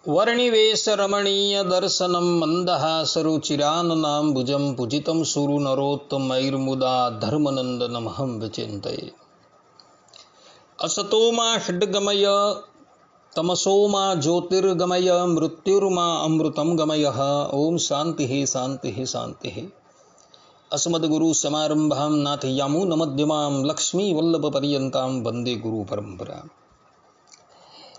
वर्णिवेश रमणीय दर्शनम मंदहासरुचिराननाम्बुजं पूजितं सुरनरोत्तमैर्मुदा धर्मनंदनमहं विचिन्तये। असतो मा षड्गमय तमसो मा ज्योतिर्गमय मृत्युर्मा अमृतं गमय। ओम शांति शांति शांति। अस्मद्गुरु समारंभां नाथयामुनमध्यमां लक्ष्मी वल्लभ पर्यंतां वंदे गुरु परंपरा।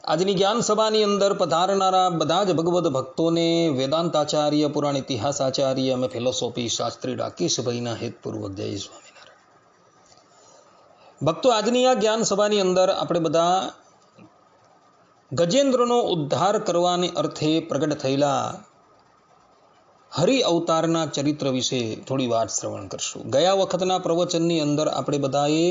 આજની જ્ઞાન સભાની અંદર પધારનારા બધા જ ભગવદ ભક્તોને વેદાંતાચાર્ય પુરાણ ઇતિહાસાચાર્ય અને ફિલોસોફી શાસ્ત્રી રાકેશભાઈના હેતપૂર્વક જય સ્વામિનારાયણ। ભક્તો, આજની આ જ્ઞાન સભાની અંદર આપણે બધા ગજેન્દ્રનો ઉદ્ધાર કરવાને અર્થે પ્રગટ થયેલા હરિ અવતારના ચરિત્ર વિશે થોડી વાત શ્રવણ કરશું। ગયા વખતના પ્રવચનની અંદર આપણે બધાએ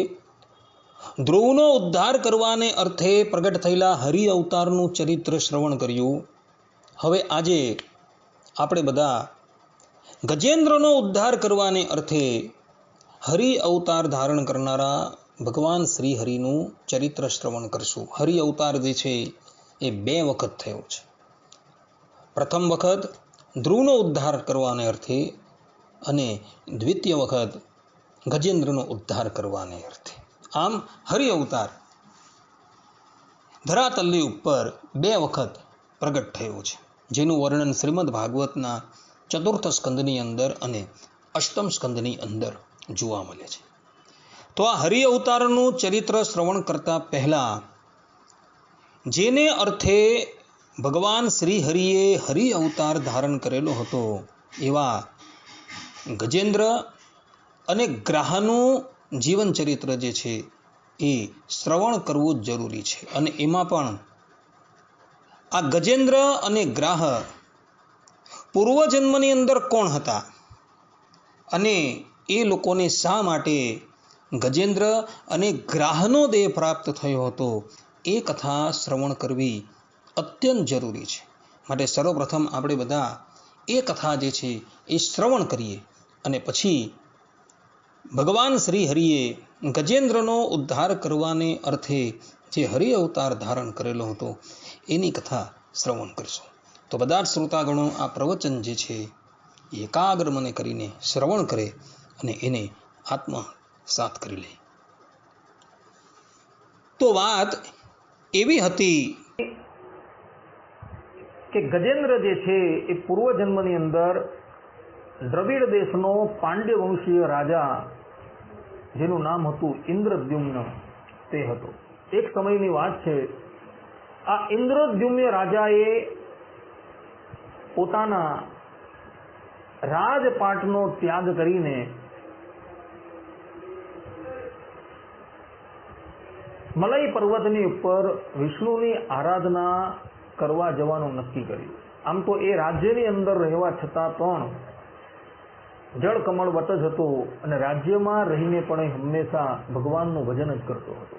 ધ્રુવનો ઉદ્ધાર કરવાને અર્થે પ્રગટ થયેલા હરિ અવતારનું ચરિત્ર શ્રવણ કર્યું। હવે આજે આપણે બધા ગજેન્દ્રનો ઉદ્ધાર કરવાને અર્થે હરિ અવતાર ધારણ કરનારા ભગવાન શ્રી હરિનું ચરિત્ર શ્રવણ કરશું। હરિ અવતાર જે છે એ બે વખત થયો છે। પ્રથમ વખત ધ્રુવનો ઉદ્ધાર કરવાને અર્થે અને દ્વિતીય વખત ગજેન્દ્રનો ઉદ્ધાર કરવાને અર્થે। આમ હરિ અવતાર ધરાતલની ઉપર બે વખત પ્રગટ થયો છે, જેનું વર્ણન શ્રીમદ ભાગવતના ચતુર્થ સ્કંદની અંદર અને અષ્ટમ સ્કંદની અંદર જોવા મળે છે। તો આ હરિ અવતારનું ચરિત્ર શ્રવણ કરતા પહેલા જેને અર્થે ભગવાન શ્રી હરિએ હરિ અવતાર ધારણ કરેલો હતો એવા ગજેન્દ્ર અને ગ્રાહનું જીવન ચરિત્ર જે છે એ શ્રવણ કરવું જ જરૂરી છે। અને એમાં પણ આ ગજેન્દ્ર અને ગ્રાહ પૂર્વજન્મની અંદર કોણ હતા અને એ લોકોને શા માટે ગજેન્દ્ર અને ગ્રાહનો દેહ પ્રાપ્ત થયો હતો એ કથા શ્રવણ કરવી અત્યંત જરૂરી છે। માટે સર્વપ્રથમ આપણે બધા એ કથા જે છે એ શ્રવણ કરીએ અને પછી ભગવાન શ્રી હરિએ ગજેન્દ્રનો ઉદ્ધાર કરવાને અર્થે જે હરિ અવતાર ધારણ કરેલો હતો એની કથા શ્રવણ કરશું। તો બધા જ શ્રોતાગણો આ પ્રવચન જે છે એકાગ્ર મને કરીને શ્રવણ કરે અને એને આત્મસાત કરી લે। તો વાત એવી હતી કે ગજેન્દ્ર જે છે એ પૂર્વજન્મની અંદર દ્રવિડ દેશનો પાંડ્ય વંશીય રાજા જેનું નામ હતું ઇન્દ્રદ્યુમ્ન તે હતો। એક સમયની વાત છે, આ ઇન્દ્રદ્યુમ્ન રાજાએ પોતાના રાજપાટનો ત્યાગ કરીને મલય પર્વતની ઉપર વિષ્ણુની આરાધના કરવા જવાનું નક્કી કર્યું। આમ તો એ રાજ્યની અંદર રહેવા છતાં પણ જળ કમળ વટ જ હતો અને રાજ્યમાં રહીને પણ હંમેશા ભગવાનનું ભજન જ કરતો હતો।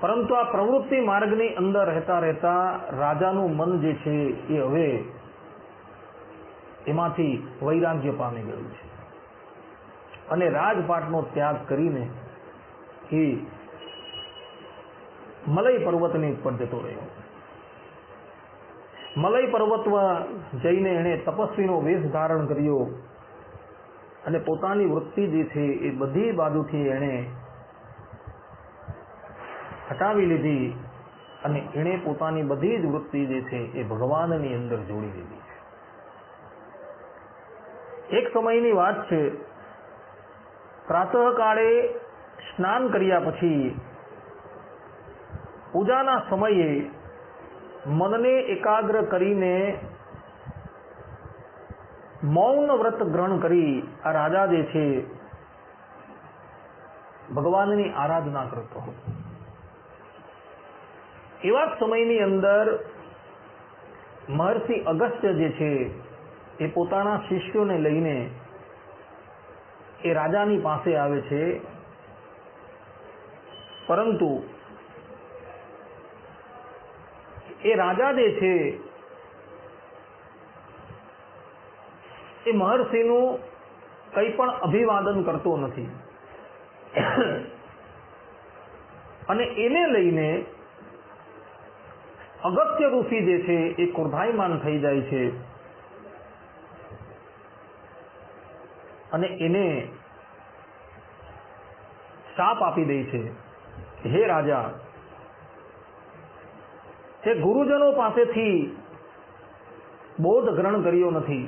પરંતુ આ પ્રવૃત્તિ માર્ગની અંદર રહેતા રહેતા રાજાનું મન જે છે એ હવે એમાંથી વૈરાગ્ય પામી ગયું છે અને રાજપાટનો ત્યાગ કરીને એ મલય પર્વતની ઉપર જતો રહ્યો। મલય પર્વતમાં જઈને એણે તપસ્વીનો વેશ ધારણ કર્યો અને પોતાની વૃત્તિ જે છે એ બધી બાજુથી એણે હટાવી લીધી અને એણે પોતાની બધી જ વૃત્તિ જે છે એ ભગવાનની અંદર જોડી દીધી છે। એક સમયની વાત છે, પ્રાતઃકાળે સ્નાન કર્યા પછી પૂજાના સમયે મનને એકાગ્ર કરીને મૌન વ્રત ગ્રહણ કરી આ રાજા જે છે ભગવાનની આરાધના કરતો હતો। એવા સમયની અંદર મહર્ષિ અગસ્ત્ય જે છે એ પોતાના શિષ્યોને લઈને એ રાજાની પાસે આવે છે, પરંતુ એ રાજા જે છે એ મહર્ષિનું કંઈ પણ અભિવાદન કરતો નથી અને એને લઈને અગસ્ત્ય ઋષિ જે છે એ ક્રોધાયમાન થઈ જાય છે અને એને શાપ આપી દે છે, હે રાજા, તે ગુરુજનો પાસેથી બોધ ગ્રહણ કર્યો નથી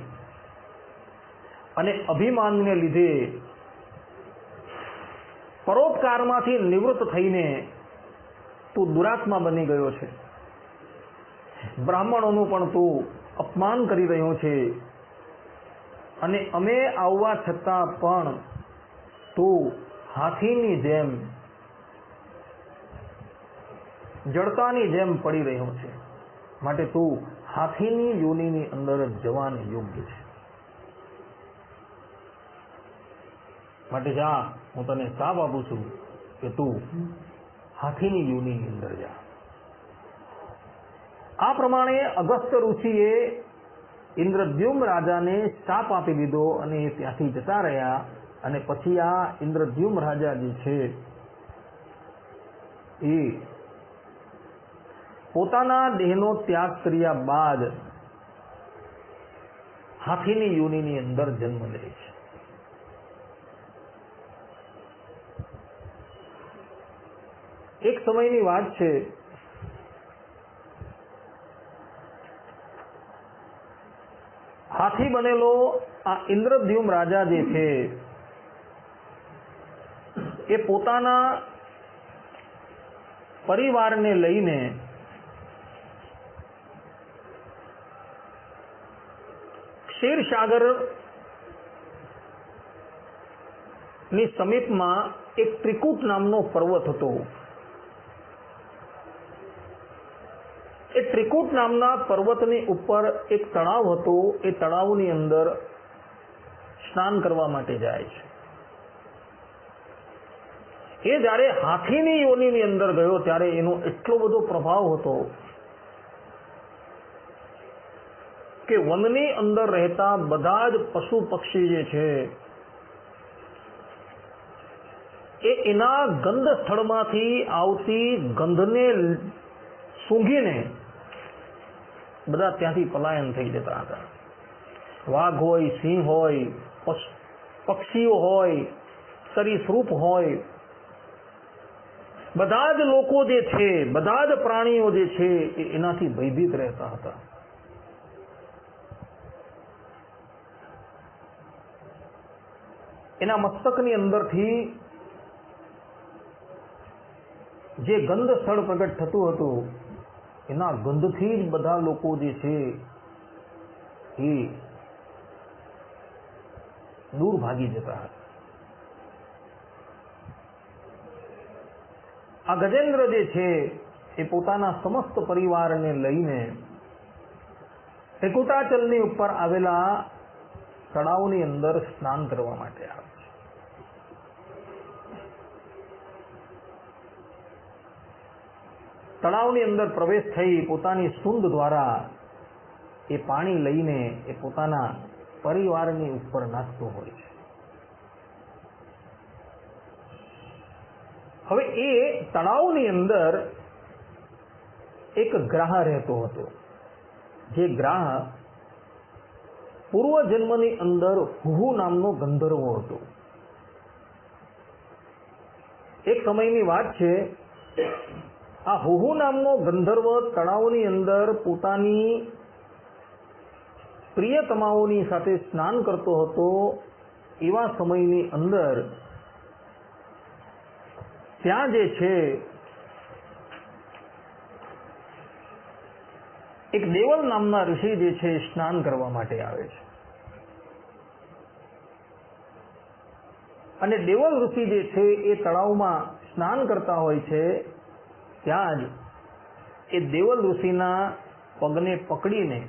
અને અભિમાનને લીધે પરોપકારમાંથી નિવૃત્ત થઈને તું દુરાત્મા બની ગયો છે. બ્રાહ્મણોનું પણ તું અપમાન કરી રહ્યો છે અને અમે આવવા છતાં પણ તું હાથીની જેમ, જડતાની જેમ પડી રહ્યો છે. માટે તું હાથીની યોનિની અંદર જવાને યોગ્ય છે. માટે જા, હું તને શાપ આપું છું કે તું હાથીની યોનિની અંદર જા. આ પ્રમાણે અગસ્ત્ય ઋષિએ ઇન્દ્રદ્યુમ્ન રાજાને શાપ આપી દીધો અને એ ત્યાંથી જતા રહ્યા. અને પછી આ ઇન્દ્રદ્યુમ્ન રાજા જે છે એ પોતાના દેહનો ત્યાગ કર્યા બાદ હાથીની યોનિની અંદર જન્મ લે છે. એક સમયની વાત છે, હાથી બનેલો આ ઇન્દ્રદ્યુમ્ન રાજા જે છે એ પોતાના પરિવારને લઈને ક્ષીરસાગર ની સમીપમાં એક ત્રિકૂટ નામનો પર્વત હતો. એ ત્રિકૂટ નામના પર્વતની ઉપર એક તળાવ હતો. એ તળાવની અંદર સ્નાન કરવા માટે જાય છે. એ જ્યારે હાથીની યોનિની અંદર ગયો ત્યારે એનો એટલો બધો પ્રભાવ હતો કે વનની અંદર રહેતા બધા જ પશુ પક્ષી જે છે એ એના ગંધ સ્થળમાંથી આવતી ગંધને સૂંઘીને બધા ત્યાંથી પલાયન થઈ જતા હતા. વાઘ હોય, સિંહ હોય, પક્ષીઓ હોય, સરીસૃપ હોય, બધા જ લોકો જે છે, બધા જ પ્રાણીઓ જે છે એ એનાથી ભયભીત રહેતા હતા. એના મસ્તકની અંદરથી જે ગંધ સ્થળ પ્રગટ થતું હતું એના ગંધથી જ બધા લોકો જે છે એ દૂર ભાગી જતા હતા. આ ગજેન્દ્ર જે છે એ પોતાના સમસ્ત પરિવારને લઈને ત્રિકૂટાચલની ઉપર આવેલા તળાવની અંદર સ્નાન કરવા માટે આવે છે. તળાવની અંદર પ્રવેશ થઈ પોતાની સૂંઢ દ્વારા એ પાણી લઈને એ પોતાના પરિવારની ઉપર નાખતો હોય છે. હવે એ તળાવની અંદર એક ગ્રાહ રહેતો હતો. જે ગ્રાહ પૂર્વજન્મની અંદર હુહુ નામનો ગંધર્વ હતો. એક સમયની વાત છે, આ હુહુ નામનો ગંધર્વ તળાવની અંદર પોતાની પ્રિયતમાઓની સાથે સ્નાન કરતો હતો. એવા સમયની અંદર ત્યાં જે છે એક દેવલ નામના ઋષિ જે છે સ્નાન કરવા માટે આવે છે. અને દેવલ ઋષિ જે છે એ તળાવમાં સ્નાન કરતા હોય છે. ત્યાં જ એ દેવલ ઋષિના પગને પકડીને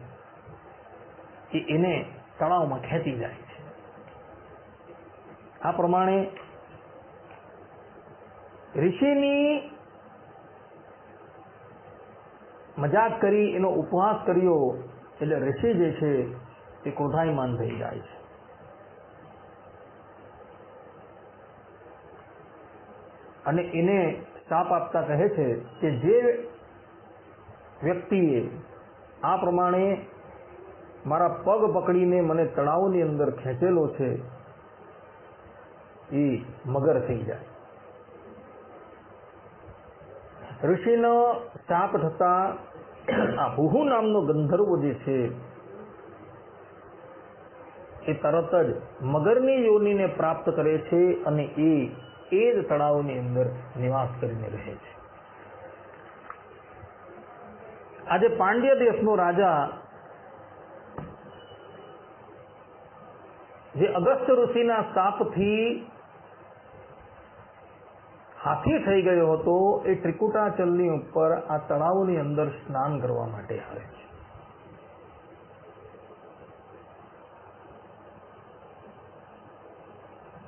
એને તળાવમાં ખેંચી જાય છે. આ પ્રમાણે ઋષિની મજાક કરી, એનો ઉપહાસ કર્યો એટલે ઋષિ જે છે એ ક્રોધાયમાન થઈ જાય છે. અને એને શાપ આપતા કહે છે કે જે વ્યક્તિએ આ પ્રમાણે મારા પગ પકડીને મને તળાવની અંદર ખેંચેલો છે એ મગર થઈ જાય. ઋષિનો શાપ થતા આ ભૂહુ નામનો ગંધર્વ જે છે એ તરત જ મગરની યોનિને પ્રાપ્ત કરે છે અને એ જ તળાવની અંદર નિવાસ કરીને રહે છે. આજે પાંડ્ય દેશનો રાજા જે અગસ્ત્ય ઋષિના શાપથી હાથી થઈ ગયો હતો એ ત્રિકુટાચલની ઉપર આ તળાવની અંદર સ્નાન કરવા માટે આવે છે.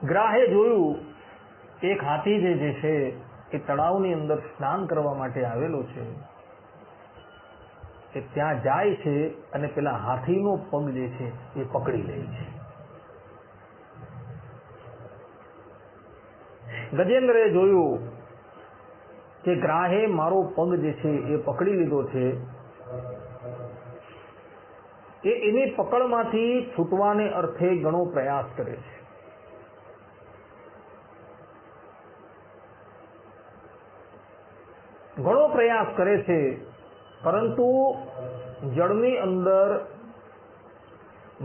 ગ્રાહે જોયું એક હાથી જે છે એ તળાવની અંદર સ્નાન કરવા માટે આવેલો છે. એ ત્યાં જાય છે અને પેલા હાથીનો પગ જે છે એ પકડી લે છે. ગજેન્દ્રએ જોયું કે ગ્રાહે મારો પગ જે છે એ પકડી લીધો છે, એ એની પકડમાંથી છૂટવાને અર્થે ઘણો પ્રયાસ કરે છે. ઘણો પ્રયાસ કરે છે, પરંતુ જળની અંદર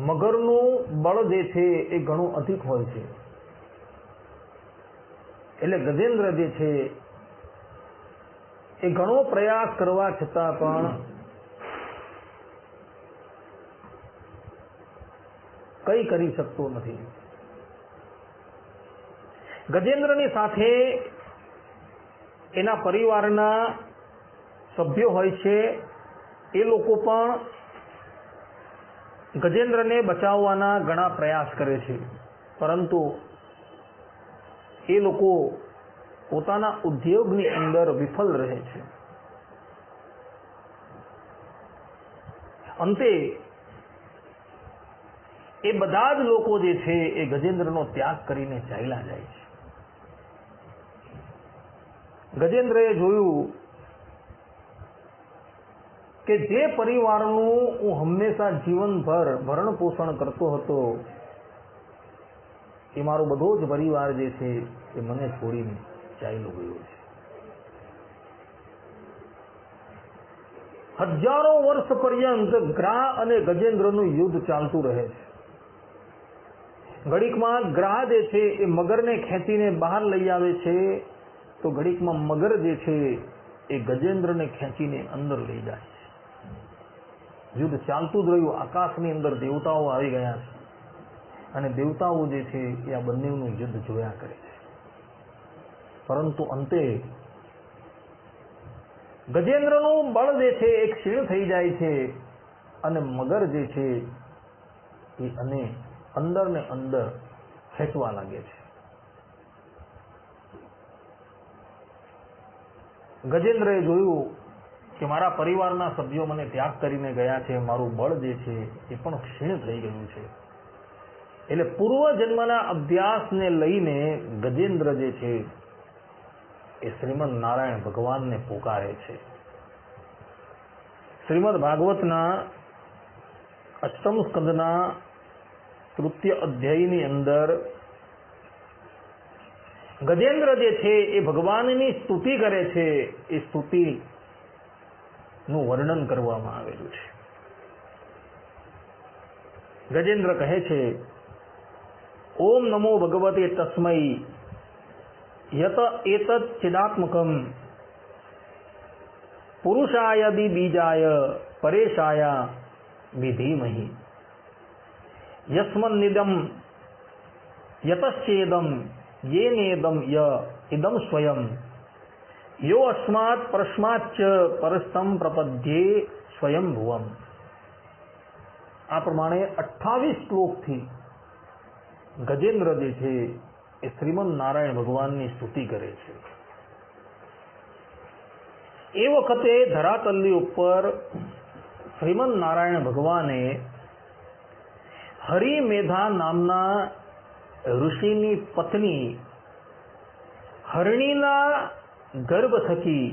મગરનું બળ જે છે એ ઘણું અધિક હોય છે. એટલે ગજેન્દ્ર જે છે એ ઘણો પ્રયાસ કરવા છતાં પણ કંઈ કરી શકતો નથી. ગજેન્દ્રની સાથે એના પરિવારના સભ્યો હોય છે, એ લોકો પણ ગજેન્દ્રને બચાવવાના ઘણા પ્રયાસ કરે છે, પરંતુ એ લોકો પોતાના ઉદ્યોગની અંદર વિફલ રહે છે. અંતે એ બધા જ લોકો જે છે એ ગજેન્દ્રનો ત્યાગ કરીને ચાલ્યા જાય છે. ગજેન્દ્રએ જોયું કે જે પરિવારનું હું હંમેશા જીવનભર ભરણ પોષણ કરતો હતો એ મારો બધો જ પરિવાર જે છે એ મને છોડીને ચાલ્યો ગયો છે. હજારો વર્ષ પર્યંત ગ્રાહ અને ગજેન્દ્રનું યુદ્ધ ચાલતું રહે છે. ઘડીકમાં ગ્રાહ જે છે એ મગરને ખેંચીને બહાર લઈ આવે છે, તો ઘડીકમાં મગર જે છે એ ગજેન્દ્રને ખેંચીને અંદર લઈ જાય છે. યુદ્ધ ચાલતું જ રહ્યું. આકાશની અંદર દેવતાઓ આવી ગયા છે અને દેવતાઓ જે છે એ આ બંનેનું યુદ્ધ જોયા કરે છે. પરંતુ અંતે ગજેન્દ્રનું બળ જે છે એ ક્ષીણ થઈ જાય છે અને મગર જે છે એ અને અંદર ને અંદર ખેંચવા લાગે છે. ગજેન્દ્રએ જોયું કે મારા પરિવારના સભ્યો મને ત્યાગ કરીને ગયા છે, મારું બળ જે છે એ પણ ક્ષીણ થઈ ગયું છે. એટલે પૂર્વ જન્મના અભ્યાસને લઈને ગજેન્દ્ર જે છે એ શ્રીમદ નારાયણ ભગવાનને પોકારે છે. શ્રીમદ ભાગવતના અષ્ટમ સ્કંદના તૃતીય અધ્યાયની અંદર ગજેન્દ્ર જે છે એ ભગવાનની સ્તુતિ કરે છે. એ સ્તુતિનું વર્ણન કરવામાં આવેલું છે. ગજેન્દ્ર કહે છે, ઓમ નમો ભગવતે તસ્મૈ યત એતત ચિદાત્મકમ પુરુષાય બીજાય પરેશાય વિધીમહિ યસ્મન્નિદમ યતશ્ચેદમ येनेदम य इदम स्वयं यो अस्मात् परस्माच्च परस्तम प्रपद्ये स्वयं भुवम. આ પ્રમાણે 28 શ્લોકથી ગજેન્દ્ર જે છે એ શ્રીમદ નારાયણ ભગવાનની સ્તુતિ કરે છે. એ વખતે ધરાતલની ઉપર શ્રીમદ નારાયણ ભગવાને હરિમેધા નામના ઋષિની પત્ની હરણીના ગર્ભ થકી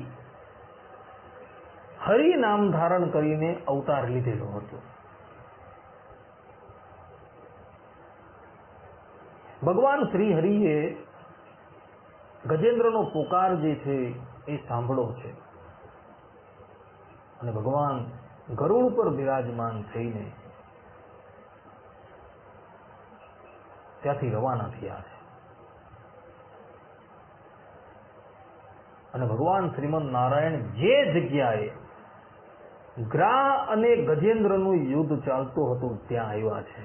હરિ નામ ધારણ કરીને અવતાર લીધેલો હતો. ભગવાન શ્રી હરિએ ગજેન્દ્રનો પોકાર જે છે એ સાંભળો છે અને ભગવાન ગરુડ પર બિરાજમાન થઈને ત્યાંથી રવાના થયા છે અને ભગવાન શ્રીમદ નારાયણ જે જગ્યાએ ગ્રાહ અને ગજેન્દ્રનું યુદ્ધ ચાલતું હતું ત્યાં આવ્યા છે.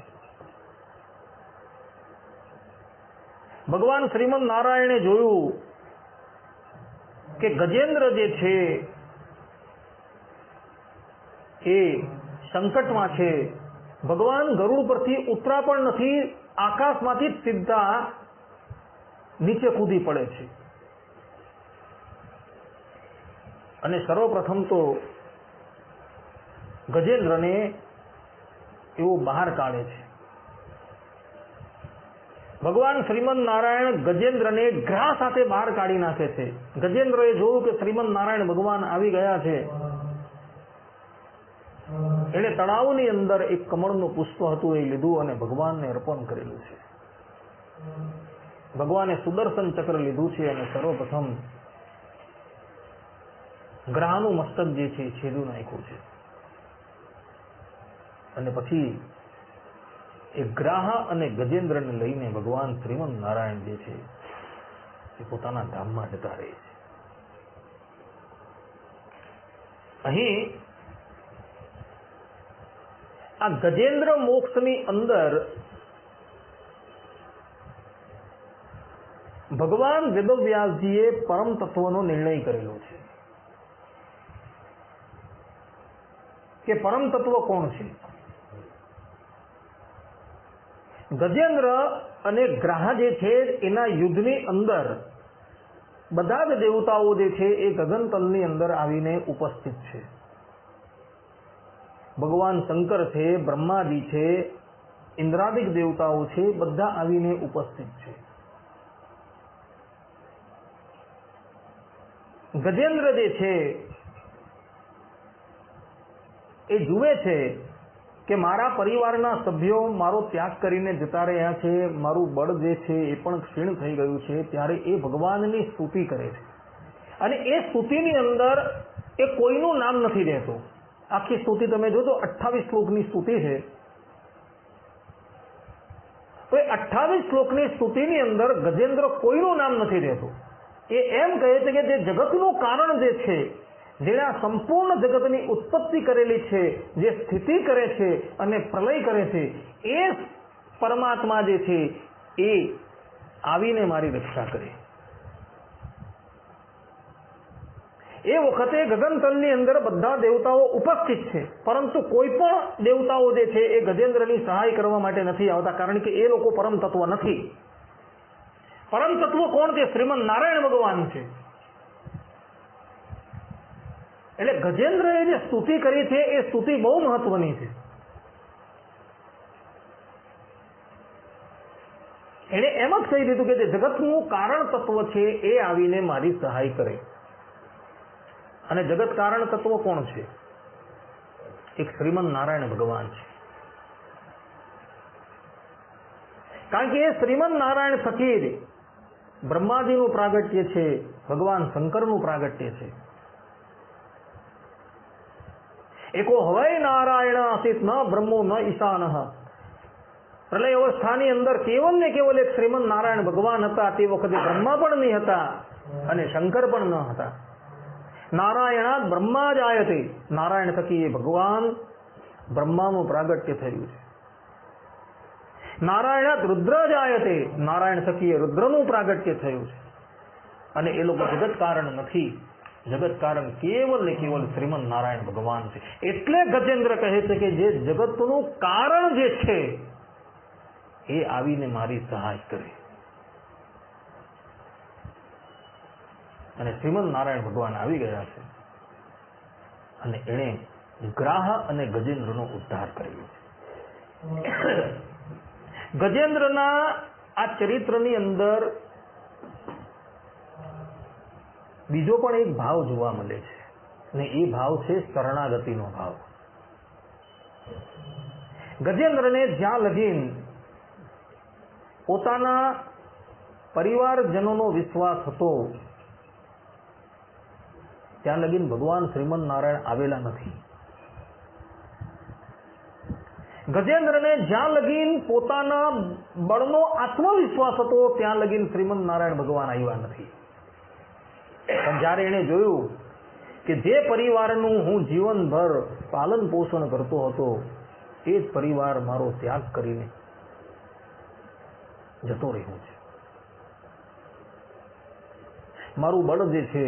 ભગવાન શ્રીમદ નારાયણે જોયું કે ગજેન્દ્ર જે છે એ સંકટમાં છે. ભગવાન ગરુડ પરથી ઉતરા પણ નથી, આકાશમાંથી જ સીધા નીચે કૂદી પડે છે અને સર્વપ્રથમ તો ગજેન્દ્રને એવો બહાર કાઢે છે. ભગવાન શ્રીમદ નારાયણ ગજેન્દ્રને ગ્રાહ સાથે બહાર કાઢી નાખે છે. ગજેન્દ્રએ જોયું કે શ્રીમદ નારાયણ ભગવાન આવી ગયા છે. એણે તળાવની અંદર એક કમળનું પુષ્પ હતું એ લીધું અને ભગવાનને અર્પણ કરેલું છે. ભગવાને સુદર્શન ચક્ર લીધું છે અને સર્વપ્રથમ ગ્રાહનું મસ્તક જે છે છેદું નાખ્યું છે અને પછી એ ગ્રાહ અને ગજેન્દ્રને લઈને ભગવાન શ્રીમદ નારાયણ જે છે એ પોતાના ધામમાં જતા રહે છે. અહીં આ ગજેન્દ્ર મોક્ષની અંદર ભગવાન વેદવ્યાસજીએ પરમ તત્વનો નિર્ણય કરેલો છે કે પરમ તત્વ કોણ છે. ગજેન્દ્ર અને ગ્રાહ જે છે એના યુદ્ધની અંદર બધા જ દેવતાઓ જે છે એ ગગનતલની અંદર આવીને ઉપસ્થિત છે. ભગવાન શંકર છે, બ્રહ્માજી છે, ઇન્દ્રાદિક દેવતાઓ છે, બધા આવીને ઉપસ્થિત છે. ગજેન્દ્ર જે છે એ જુએ છે કે મારા પરિવારના સભ્યો મારો ત્યાગ કરીને જતા રહ્યા છે, મારું બળ જે છે એ પણ ક્ષીણ થઈ ગયું છે. ત્યારે એ ભગવાનની સ્તુતિ કરે છે અને એ સ્તુતિની અંદર એ કોઈનું નામ નથી લેતો. આખી સ્તુતિ તમે જોજો 28 શ્લોકની સ્તુતિ છે. તો એ 28 શ્લોકની સ્તુતિની અંદર ગજેન્દ્ર કોઈનું નામ નથી લેતો. એ એમ કહે છે કે જે જગતનું કારણ જે છે, જેણે આ સંપૂર્ણ જગતની ઉત્પત્તિ કરેલી છે, જે સ્થિતિ કરે છે અને પ્રલય કરે છે, એ પરમાત્મા જે છે એ આવીને મારી રક્ષા કરે. એ વખતે ગગનતલની અંદર બધા દેવતાઓ ઉપસ્થિત છે, પરંતુ કોઈ પણ દેવતાઓ જે છે એ ગજેન્દ્રની સહાય કરવા માટે નથી આવતા, કારણ કે એ લોકો પરમ તત્વ નથી. પરમ તત્વ કોણ છે? શ્રીમદ નારાયણ ભગવાન છે. એટલે ગજેન્દ્રએ જે સ્તુતિ કરી છે એ સ્તુતિ બહુ મહત્વની છે. એને એમ જ કહી દીધું કે જે જગતનું કારણ તત્વ છે એ આવીને મારી સહાય કરે. અને જગત કારણ તત્વ કોણ છે? એક શ્રીમદ નારાયણ ભગવાન છે. કારણ કે એ શ્રીમદ નારાયણ થકી બ્રહ્માજીનું પ્રાગટ્ય છે, ભગવાન શંકરનું પ્રાગટ્ય છે. એકો હવૈ નારાયણ આસિત ન બ્રહ્મો ન ઈશાન. પ્રલય અવસ્થાની અંદર કેવલ ને કેવલ એક શ્રીમદ નારાયણ ભગવાન હતા. તે વખતે બ્રહ્મા પણ નહીં હતા અને શંકર પણ ન હતા. નારાયણાત બ્રહ્મા જાયતે. નારાયણ થકી એ ભગવાન બ્રહ્માનું પ્રાગટ્ય થયું છે. નારાયણાત રુદ્ર જાયતે. નારાયણ થકી એ રુદ્રનું પ્રાગટ્ય થયું છે. અને એ લોકો જગત કારણ નથી. જગત કારણ કેવલ ને કેવલ શ્રીમદ નારાયણ ભગવાન છે. એટલે ગજેન્દ્ર કહે છે કે જે જગતનું કારણ જે છે એ આવીને મારી સહાય કરે. અને શ્રીમદ નારાયણ ભગવાન આવી ગયા છે અને એણે ગ્રાહ અને ગજેન્દ્રનો ઉદ્ધાર કર્યો છે. ગજેન્દ્રના આ ચરિત્રની અંદર બીજો પણ એક ભાવ જોવા મળે છે. ને એ ભાવ છે શરણાગતિનો ભાવ. ગજેન્દ્રને જ્યાં લગીન પોતાના પરિવારજનોનો વિશ્વાસ હતો ત્યાં લગીન ભગવાન શ્રીમદ નારાયણ આવેલા નથી. ગજેન્દ્રને જ્યાં લગીન પોતાના બળનો આત્મવિશ્વાસ હતો ત્યાં લગીન શ્રીમદ નારાયણ ભગવાન આવ્યા નથી. પણ જ્યારે એણે જોયું કે જે પરિવારનું હું જીવનભર પાલન પોષણ કરતો હતો એ જ પરિવાર મારો ત્યાગ કરીને જતો રહ્યો છે, મારું બળ જે છે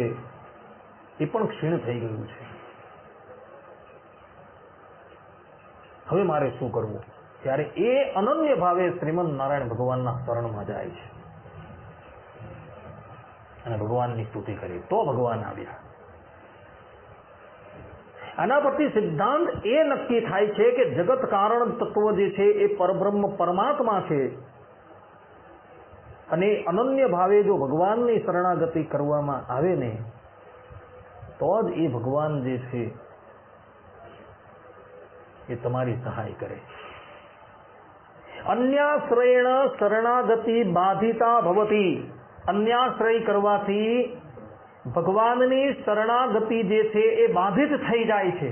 એ પણ ક્ષીણ થઈ ગયું છે, હવે મારે શું કરવું? ત્યારે એ અનન્ય ભાવે શ્રીમદ નારાયણ ભગવાનના શરણમાં જાય છે અને ભગવાનની સ્તુતિ કરી. તો ભગવાન આવ્યા. આના પરથી સિદ્ધાંત એ નક્કી થાય છે કે જગત કારણ તત્વ જે છે એ પરબ્રહ્મ પરમાત્મા છે અને અનન્ય ભાવે જો ભગવાનની શરણાગતિ કરવામાં આવે ને તો જ એ ભગવાન જે છે એ તમારી સહાય કરે. અન્યાશ્રયેણ શરણાગતિ બાધિતા ભવતી. અન્યાશ્રય કરવાથી ભગવાનની શરણાગતિ જે છે એ બાધિત થઈ જાય છે.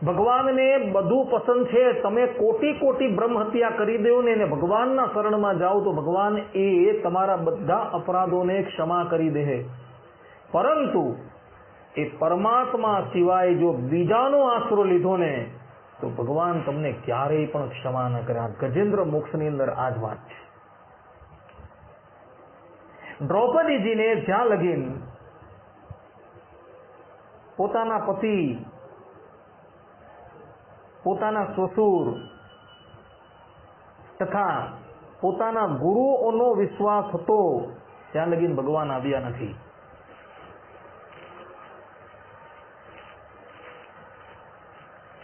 ભગવાનને બધું પસંદ છે, તમે કોટી કોટી બ્રહ્મ હત્યા કરી દો ને ભગવાનના શરણમાં જાઓ તો ભગવાન એ તમારા બધા અપરાધોને ક્ષમા કરી દે. પરંતુ એ પરમાત્મા સિવાય જો બીજાનો આશરો લીધો ને તો ભગવાન તમને ક્યારેય પણ ક્ષમા ન કરે. ગજેન્દ્ર મોક્ષની અંદર આ જ વાત છે. દ્રૌપદીજીને જ્યાં લગીન પોતાના પતિ, પોતાના સસુર તથા પોતાના ગુરુઓનો વિશ્વાસ હતો ત્યાં લગીન ભગવાન આવ્યા નથી.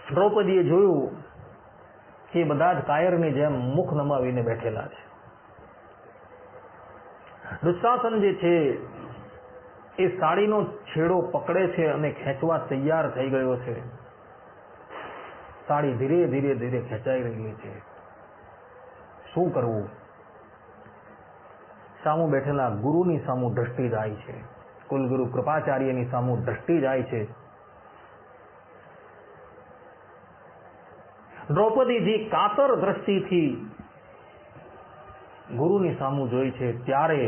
દ્રૌપદીએ જોયું કે બધા જ કાયરની જેમ મુખ નમાવીને બેઠેલા છે. દુશાસન જે છે એ સાડીનો છેડો પકડે છે અને ખેંચવા તૈયાર થઈ ગયો છે. સાડી ધીરે ધીરે ધીરે ખેંચાઈ રહી છે. શું કરવું? સામું બેઠેલા ગુરુની સામું દ્રષ્ટિ જાય છે, કુલગુરુ કૃપાચાર્યની સામું દ્રષ્ટિ જાય છે. દ્રૌપદીજી કાતર દ્રષ્ટિથી ગુરુની સામું જોઈ છે ત્યારે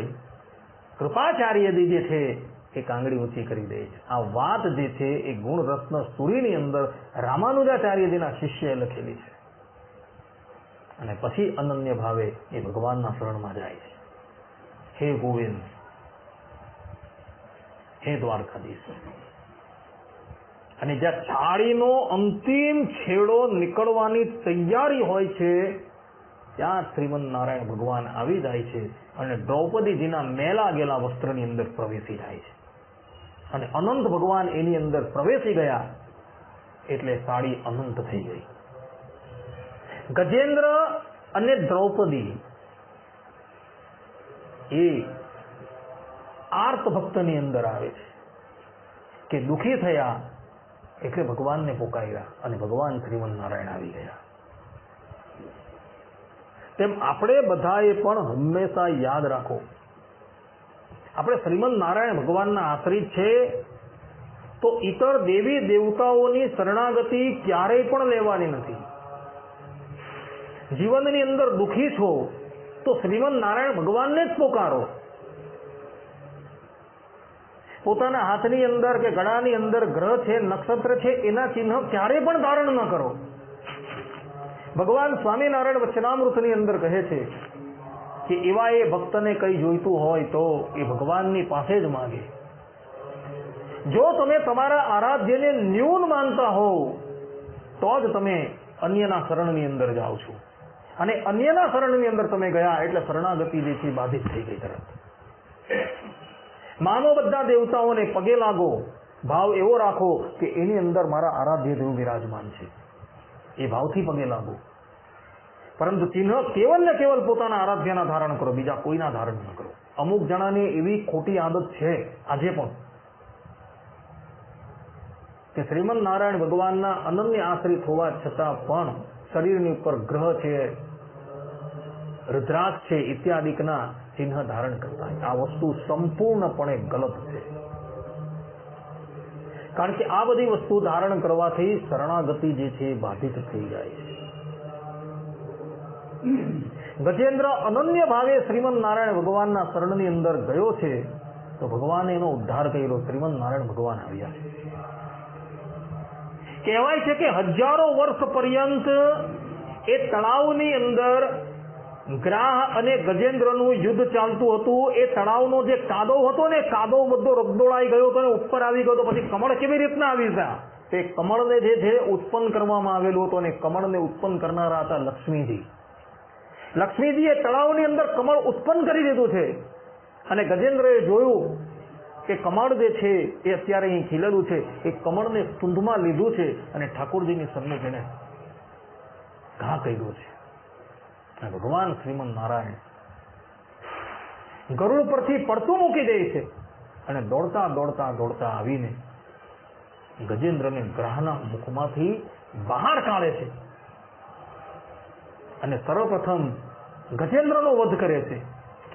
કૃપાચાર્યજી જે છે એ કાંગડી ઊંચી કરી દે છે. આ વાત જે છે એ ગુણરત્ન સુરીની અંદર રામાનુજાચાર્યજીના શિષ્યએ લખેલી છે. અને પછી અનન્ય ભાવે એ ભગવાનના શરણમાં જાય છે. હે ગોવિંદ, હે દ્વારકાધીશ. અને જ્યાં છાળીનો અંતિમ છેડો નીકળવાની તૈયારી હોય છે ત્યાં શ્રીમદ નારાયણ ભગવાન આવી જાય છે અને દ્રૌપદીજીના મેલા ગયેલા વસ્ત્રની અંદર પ્રવેશી જાય છે. અને અનંત ભગવાન એની અંદર પ્રવેશી ગયા એટલે સાડી અનંત થઈ ગઈ. ગજેન્દ્ર અને દ્રૌપદી એ આર્ત ભક્તની અંદર આવે છે કે દુઃખી થયા એટલે ભગવાનને પોકાર્યા અને ભગવાન શ્રીમદ નારાયણ આવી ગયા. તેમ આપણે બધાએ પણ હંમેશા યાદ રાખો, આપણે શ્રીમદ નારાયણ ભગવાનના આશ્રિત છે તો ઇતર દેવી દેવતાઓની શરણાગતિ ક્યારેય પણ લેવાની નથી. જીવનની અંદર દુઃખી છો તો શ્રીમદ નારાયણ ભગવાનને જ પોકારો. પોતાના હાથની અંદર કે ગળાની અંદર ગ્રહ છે, નક્ષત્ર છે, એના ચિહ્ન ક્યારેય પણ ધારણ ન કરો. ભગવાન સ્વામિનારાયણ વચનામૃતની અંદર કહે છે કે એવા એ ભક્તને કઈ જોઈતું હોય તો એ ભગવાનની પાસે જ માગે. જો તમે તમારા આરાધ્યને ન્યૂન માનતા હોવ તો જ તમે અન્યના શરણની અંદર જાઓ છો. અને અન્યના શરણની અંદર તમે ગયા એટલે શરણાગતિ જે છે બાધિત થઈ ગઈ તરત. માનો બધા દેવતાઓને પગે લાગો, ભાવ એવો રાખો કે એની અંદર મારા આરાધ્ય દેવ વિરાજમાન છે, એ ભાવથી પગે લાગો. પરંતુ ચિહ્ન કેવલ ને કેવલ પોતાના આરાધ્યના ધારણ કરો, બીજા કોઈના ધારણ ન કરો. અમુક જણાની એવી ખોટી આદત છે આજે પણ કે શ્રીમદ નારાયણ ભગવાનના અનન્ય આશ્રિત હોવા છતાં પણ શરીરની ઉપર ગ્રહ છે, રુદ્રાક્ષ છે ઇત્યાદિકના ચિહ્ન ધારણ કરતા. આ વસ્તુ સંપૂર્ણપણે ગલત છે. કારણ કે આ બધી વસ્તુ ધારણ કરવાથી શરણાગતિ જે છે એ બાધિત થઈ જાય છે. ગજેન્દ્ર અનન્ય ભાવે શ્રીમદ નારાયણ ભગવાનના શરણની અંદર ગયો છે તો ભગવાને એનો ઉદ્ધાર કર્યો. શ્રીમદ નારાયણ ભગવાન આવ્યા. કહેવાય છે કે હજારો વર્ષ પર્યંત એ તળાવની અંદર ગ્રાહ અને ગજેન્દ્રનું યુદ્ધ ચાલતું હતું. એ તળાવનો જે કાદવ હતો ને, કાદવ બધો રગદોળાઈ ગયો હતો અને ઉપર આવી ગયો તો પછી કમળ કેવી રીતના આવી ગયા? તે કમળને જે છે ઉત્પન્ન કરવામાં આવેલું હતું અને કમળને ઉત્પન્ન કરનારા હતા લક્ષ્મીજી. લક્ષ્મીજીએ તળાવની અંદર કમળ ઉત્પન્ન કરી દીધું છે અને ગજેન્દ્રએ જોયું કે કમળ જે છે એ અત્યારે અહીં ખીલેલું છે. એ કમળને સૂંઢમાં લીધું છે અને ઠાકોરજીની સન્મુખ એને ઘા કર્યો છે. ભગવાન શ્રીમદ નારાયણ ગરુડ પરથી પડતું મૂકી દે છે અને દોડતા દોડતા દોડતા આવીને ગજેન્દ્રને ગ્રહના મુખમાંથી બહાર કાઢે છે અને સર્વપ્રથમ ગજેન્દ્રનો વધ કરે છે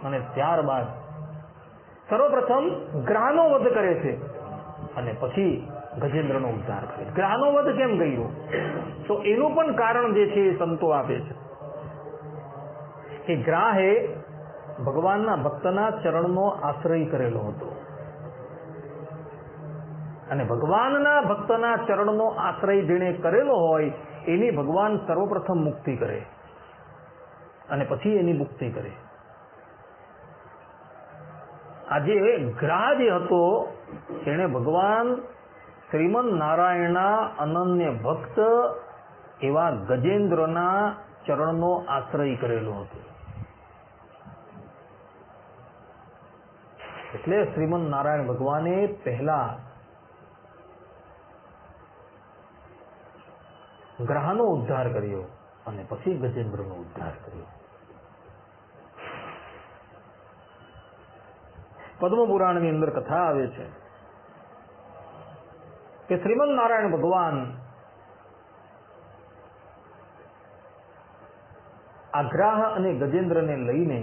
અને ત્યારબાદ સર્વપ્રથમ ગ્રહનો વધ કરે છે અને પછી ગજેન્દ્રનો ઉદ્ધાર કરે. ગ્રહનો વધ કેમ કર્યો? તો એનું પણ કારણ જે છે એ સંતો આપે છે કે ગ્રાહે ભગવાનના ભક્તના ચરણનો આશ્રય કરેલો હતો અને ભગવાનના ભક્તના ચરણનો આશ્રય જેણે કરેલો હોય એની ભગવાન સર્વપ્રથમ મુક્તિ કરે અને પછી એની મુક્તિ કરે. આજે ગ્રાહ જે હતો એને ભગવાન શ્રીમદ નારાયણના અનન્ય ભક્ત એવા ગજેન્દ્રના ચરણનો આશ્રય કરેલો હતો. એટલે શ્રીમદ નારાયણ ભગવાને પહેલા ગ્રહનો ઉદ્ધાર કર્યો અને પછી ગજેન્દ્રનો ઉદ્ધાર કર્યો. પદ્મ પુરાણની અંદર કથા આવે છે કે શ્રીમદ નારાયણ ભગવાન આ ગ્રાહ અને ગજેન્દ્રને લઈને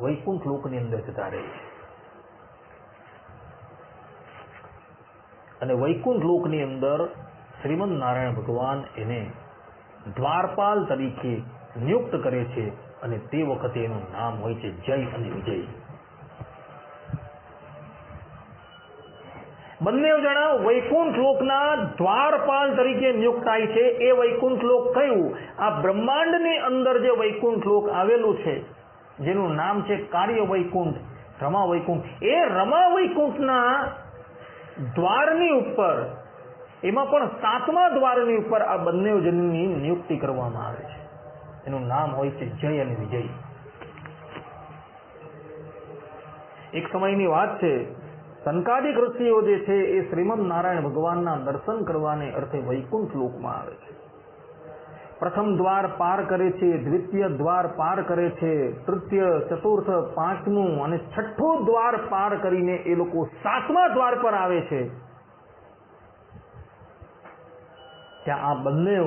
વૈકુંઠ લોકની અંદર જતા રહે છે અને વૈકુંઠ લોકની અંદર શ્રીમદ નારાયણ ભગવાન એને દ્વારપાલ તરીકે નિયુક્ત કરે છે અને તે વખતે એનું નામ હોય છે જય અને વિજય. બંને જણા વૈકુંઠ લોકના દ્વારપાલ તરીકે નિયુક્ત થાય છે. એ વૈકુંઠ લોક કયું? આ બ્રહ્માંડની અંદર જે વૈકુંઠ લોક આવેલું છે જેનું નામ છે કાર્ય વૈકુંઠ, રમા વૈકુંઠ. એ રમા વૈકુંઠના દ્વારની ઉપર, એમાં પણ 7મા દ્વારની ઉપર આ બંને જણની નિયુક્તિ કરવામાં આવે છે. એનું નામ હોય છે જય અને વિજય. એક સમયની વાત છે, સંકાદિક ઋષિઓ જે છે એ શ્રીમદ નારાયણ ભગવાનના દર્શન કરવાને અર્થે વૈકુંઠ લોકમાં આવે છે. પ્રથમ દ્વાર પાર કરે છે, દ્વિતીય દ્વાર પાર કરે છે, તૃતીય, ચતુર્થ, 5મું અને 6ઠું દ્વાર પાર કરીને એ લોકો 7મા દ્વાર પર આવે છે. ત્યાં આ બંને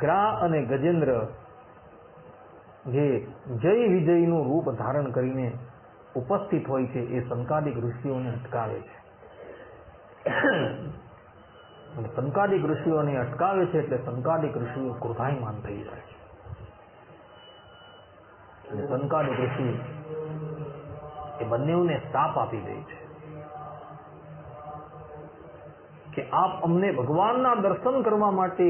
ગ્રાહ અને ગજેન્દ્ર જે જય વિજયનું રૂપ ધારણ કરીને ઉપસ્થિત હોય છે એ સંકાદિક ઋષિઓને અટકાવે છે. અને સંકાદિક ઋષિઓને અટકાવે છે એટલે સંકાદિક ઋષિઓ ક્રોધાયમાન થઈ જાય છે અને સંકાદિક ઋષિ એ બંનેઓને શાપ આપી દે છે કે આપ અમને ભગવાનના દર્શન કરવા માટે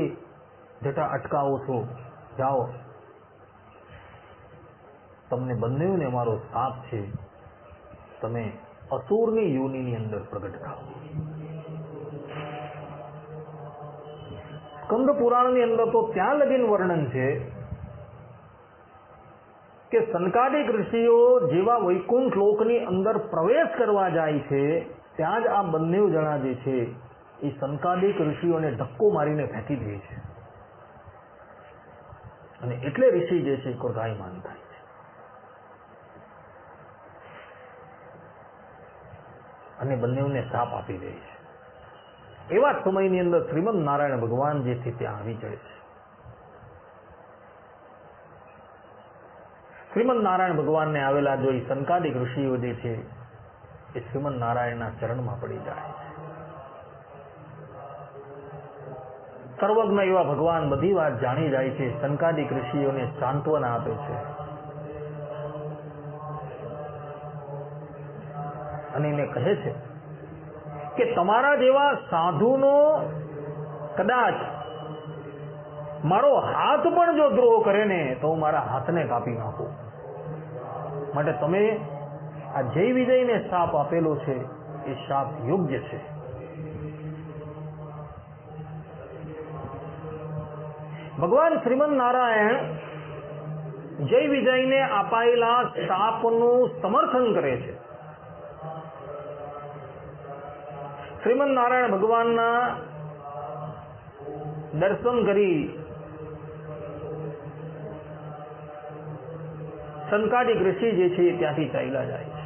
જતા અટકાવો છો, જાઓ, તમને બંનેઓને અમારો શાપ છે, તમે અસુરની યોનિની અંદર પ્રગટ થાઓ. સ્કંદ પુરાણની અંદર તો ત્યાં લગીન વર્ણન છે કે સંકાદિક ઋષિઓ જેવા વૈકુંઠ લોકની અંદર પ્રવેશ કરવા જાય છે ત્યાં જ આ બંને જણા જે છે એ સંકાદિક ઋષિઓને ધક્કો મારીને ફેંકી દે છે અને એટલે ઋષિ જે છે ક્રોધાયમાન થાય છે. અને બંનેઓને શાપ આપી દે છે. એવા જ સમયની અંદર શ્રીમદ નારાયણ ભગવાન જે છે ત્યાં આવી ચડે છે. શ્રીમદ નારાયણ ભગવાનને આવેલા જોઈ સંકાદિક ઋષિઓ જે છે એ શ્રીમદ નારાયણના ચરણમાં પડી જાય છે. સર્વજ્ઞ એવા ભગવાન બધી વાત જાણી જાય છે. સંકાદિક ઋષિઓને સાંત્વના આપે છે અને એને કહે છે કે તમારા જેવા સાધુનો કદાચ મારો હાથ પણ જો દ્રોહ કરે ને તો હું મારા હાથને કાપી નાખું. માટે તમે આ જય વિજયને શાપ આપેલો છે એ શાપ યોગ્ય છે. ભગવાન શ્રીમદ નારાયણ જય વિજયને અપાયેલા શાપનું સમર્થન કરે છે. શ્રીમદ નારાયણ ભગવાનના દર્શન કરી સંકાદિક ઋષિ જે છે ત્યાંથી ચાલ્યા જાય છે.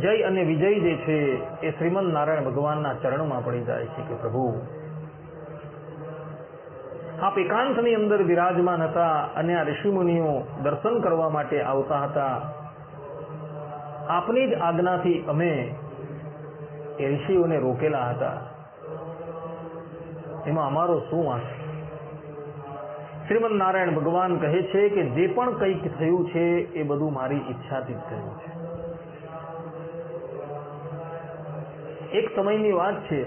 જય અને વિજય જે છે એ શ્રીમદ નારાયણ ભગવાનના ચરણમાં પડી જાય છે કે પ્રભુ આપ એકાંતની અંદર બિરાજમાન હતા અને આ ઋષિમુનિઓ દર્શન કરવા માટે આવતા હતા. આપની જ આજ્ઞાથી અમે એ ઋષિઓને રોકેલા હતા. એમાં અમારો શું વાંક? શ્રીમદ નારાયણ ભગવાન કહે છે કે જે પણ કંઈક થયું છે એ બધું મારી ઈચ્છાથી જ થયું છે. એક સમયની વાત છે,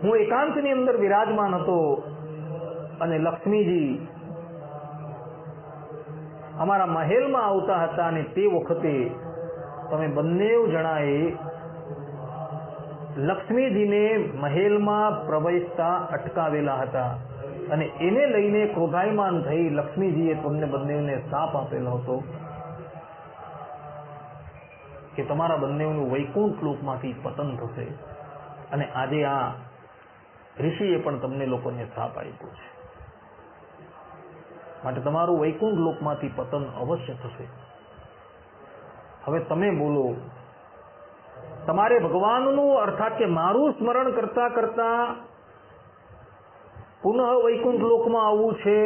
હું એકાંતની અંદર વિરાજમાન હતો અને લક્ષ્મીજી અમારા મહેલમાં આવતા હતા અને તે વખતે તમે બંને જણાએ લક્ષ્મીજીને મહેલમાં પ્રવેશતા અટકાવેલા હતા અને એને લઈને ક્રોધાયમાન થઈ લક્ષ્મીજીએ તમને બંનેને શાપ આપેલો હતો કે તમારા બંનેનું વૈકુંઠ લોકમાંથી પતન થશે. અને આજે આ ઋષિએ પણ તમને લોકોને શાપ આપ્યો છે. માટે તમારું વૈકુંઠ લોકમાંથી પતન અવશ્ય થશે. હવે તમે બોલો, તમારે ભગવાનનું અર્થાત કે મારું સ્મરણ કરતા કરતા પુનઃ વૈકુંઠ લોકમાં આવવું છે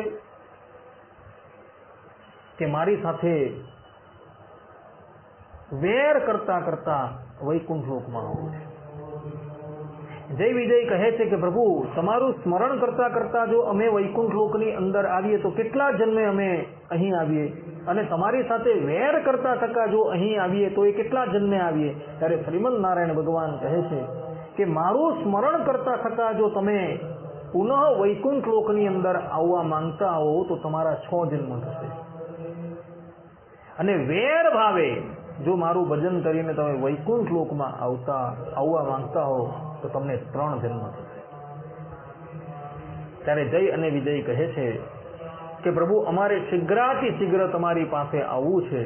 કે મારી સાથે વેર કરતા કરતા વૈકુંઠ લોકમાં આવવું છે? જય વિજય કહે છે કે પ્રભુ તમારું સ્મરણ કરતા કરતા જો અમે વૈકુંઠ લોકની અંદર આવીએ તો કેટલા જન્મે અમે અહીં આવીએ, અને તમારી સાથે વેર કરતા થતા જો અહીં આવીએ તો એ કેટલા જન્મે આવીએ. ત્યારે શ્રીમદ નારાયણ ભગવાન કહે છે કે મારું સ્મરણ કરતા થતા જો તમે પુનઃ વૈકુંઠ લોકની અંદર આવવા માંગતા હો તો તમારા 6 જન્મ થશે. અને વેર ભાવે જો મારું ભજન કરીને તમે વૈકુંઠ લોકમાં આવવા માંગતા હો તો તમને 3 જન્મ થશે. ત્યારે જય અને વિજય કહે છે કે પ્રભુ અમારે શીઘ્રાથી શીઘ્ર તમારી પાસે આવવું છે,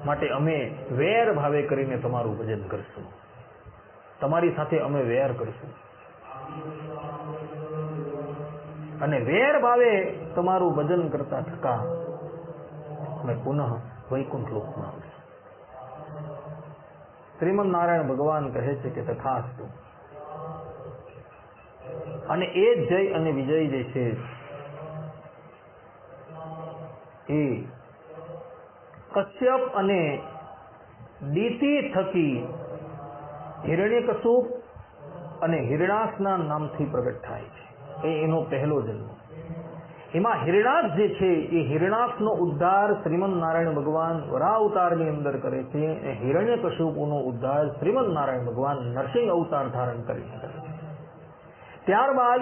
માટે અમે વેર ભાવે કરીને તમારું ભજન કરશું, તમારી સાથે અમે વેર કરશું અને વેર ભાવે તમારું ભજન કરતા થકા અમે પુનઃ વૈકુંઠ લોકમાં આવશું. શ્રીમદ નારાયણ ભગવાન કહે છે કે તથાસ્તુ. અને એ જય અને વિજય જે છે એ કશ્યપ અને દીતિ થકી હિરણ્યકશુપ અને હિરણાક્ષના નામથી પ્રગટ થાય છે. એ એનો પહેલો જન્મ. એમાં હિરણાક્ષ જે છે એ હિરણાક્ષનો ઉદ્ધાર શ્રીમદ નારાયણ ભગવાન વરાહ અવતારની અંદર કરે છે અને હિરણ્યકશુપનો ઉદ્ધાર શ્રીમદ નારાયણ ભગવાન નરસિંહ અવતાર ધારણ કરીને કરે છે. ત્યારબાદ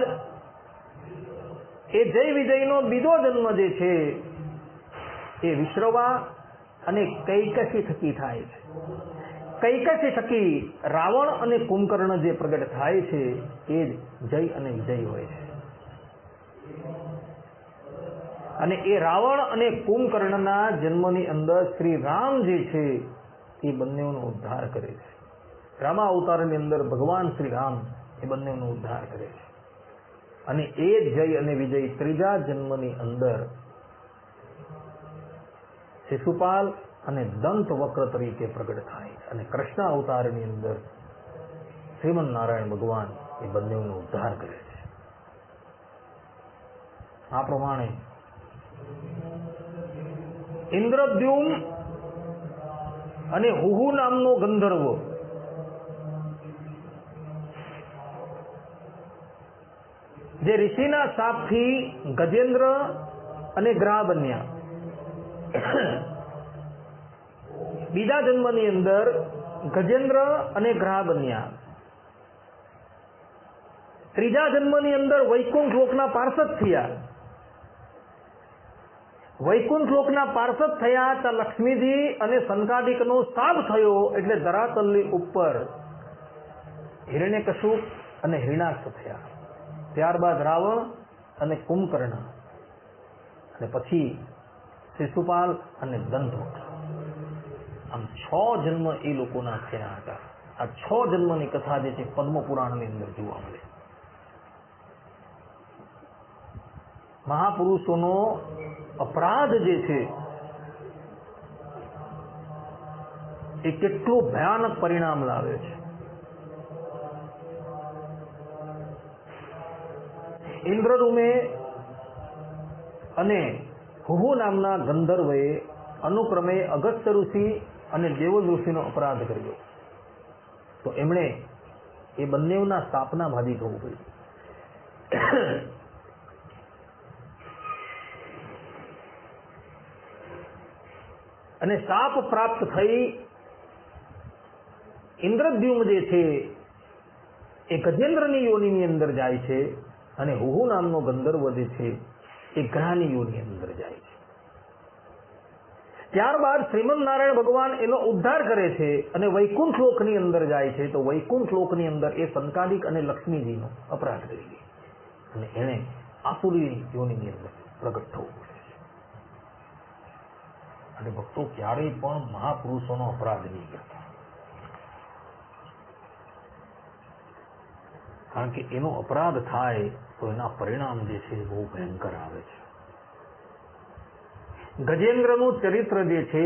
એ જય વિજયનો બીજો જન્મ જે છે એ વિશ્રવા અને કૈકસી થકી થાય છે. કૈકસી થકી રાવણ અને કુંભકર્ણ જે પ્રગટ થાય છે એ જ જય અને વિજય હોય છે. અને એ રાવણ અને કુંભકર્ણના જન્મની અંદર શ્રી રામ જે છે એ બંનેનો ઉદ્ધાર કરે છે. રામા અવતારની અંદર ભગવાન શ્રી રામ એ બંનેનો ઉદ્ધાર કરે છે. અને એ જય અને વિજય ત્રીજા જન્મની અંદર શિશુપાલ અને દંત વક્ર તરીકે પ્રગટ થાય અને કૃષ્ણ અવતારની અંદર શ્રીમન નારાયણ ભગવાન એ બંનેનો ઉદ્ધાર કરે છે. આ પ્રમાણે ઇન્દ્રદ્યુમ્ન અને હુહુ નામનો ગંધર્વ જે ઋષિના શાપથી ગજેન્દ્ર અને ગ્રહ બન્યા, બીજા જન્મની અંદર ગજેન્દ્ર અને ગ્રહ બન્યા, ત્રીજા જન્મની અંદર વૈકુંઠ લોકના પાર્ષદ થયા. વૈકુંઠ લોકના પાર્ષદ થયા ત્યાં લક્ષ્મીજી અને સંકાદિકનો શાપ થયો એટલે ધરાતલની ઉપર હિરણ્યકશુપ અને હિરણાક્ષ થયા. ત્યારબાદ રાવણ અને કુંભકર્ણ અને પછી શિશુપાલ અને દંતવક્ર. આમ 6 જન્મ એ લોકોના થયા હતા. આ 6 જન્મની કથા જે છે પદ્મ પુરાણની અંદર જોવા મળે. મહાપુરુષોનો અપરાધ જે છે એ કેટલું ભયાનક પરિણામ લાવે છે. ઇન્દ્રદુમે અને હુહુ નામના ગંધર્વએ અનુક્રમે અગસ્ત્ય ઋષિ અને દેવલ ઋષિનો અપરાધ કર્યો તો એમણે એ બંનેના શાપના ભાગી થવું પડ્યું. અને શાપ પ્રાપ્ત થઈ ઇન્દ્રદ્યુમ્ન જે છે એ ગજેન્દ્રની યોનિની અંદર જાય છે અને હુહુ નામનો ગંધર્વ જે છે એ ગ્રહની યોની અંદર જાય છે. ત્યારબાદ શ્રીમદ નારાયણ ભગવાન એનો ઉદ્ધાર કરે છે અને વૈકુંઠ લોકની અંદર જાય છે. તો વૈકુંઠ લોકની અંદર એ સંકાદિક અને લક્ષ્મીજીનો અપરાધ કરી દે અને એને આસુરી યોનિની અંદર પ્રગટ થવું પડે છે. અને ભક્તો ક્યારેય પણ મહાપુરુષોનો અપરાધ નહીં કરતા, કારણ કે એનો અપરાધ થાય તો એના પરિણામ જે છે બહુ ભયંકર આવે છે. ગજેન્દ્રનું ચરિત્ર જે છે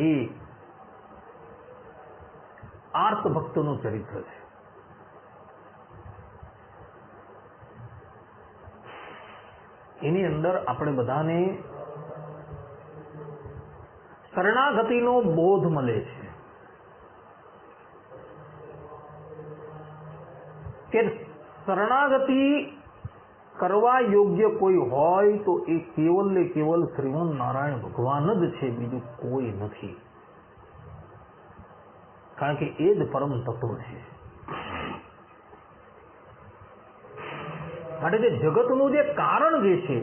એ આર્ત ભક્તનું ચરિત્ર છે. એની અંદર આપણે બધાને શરણાગતિનો બોધ મળે છે કે શરણાગતિ કરવા યોગ્ય કોઈ હોય તો એ કેવલ ને કેવલ શ્રીમદ નારાયણ ભગવાન જ છે, બીજું કોઈ નથી. કારણ કે એ જ પરમ તત્વ છે. માટે જે જગતનું જે કારણ જે છે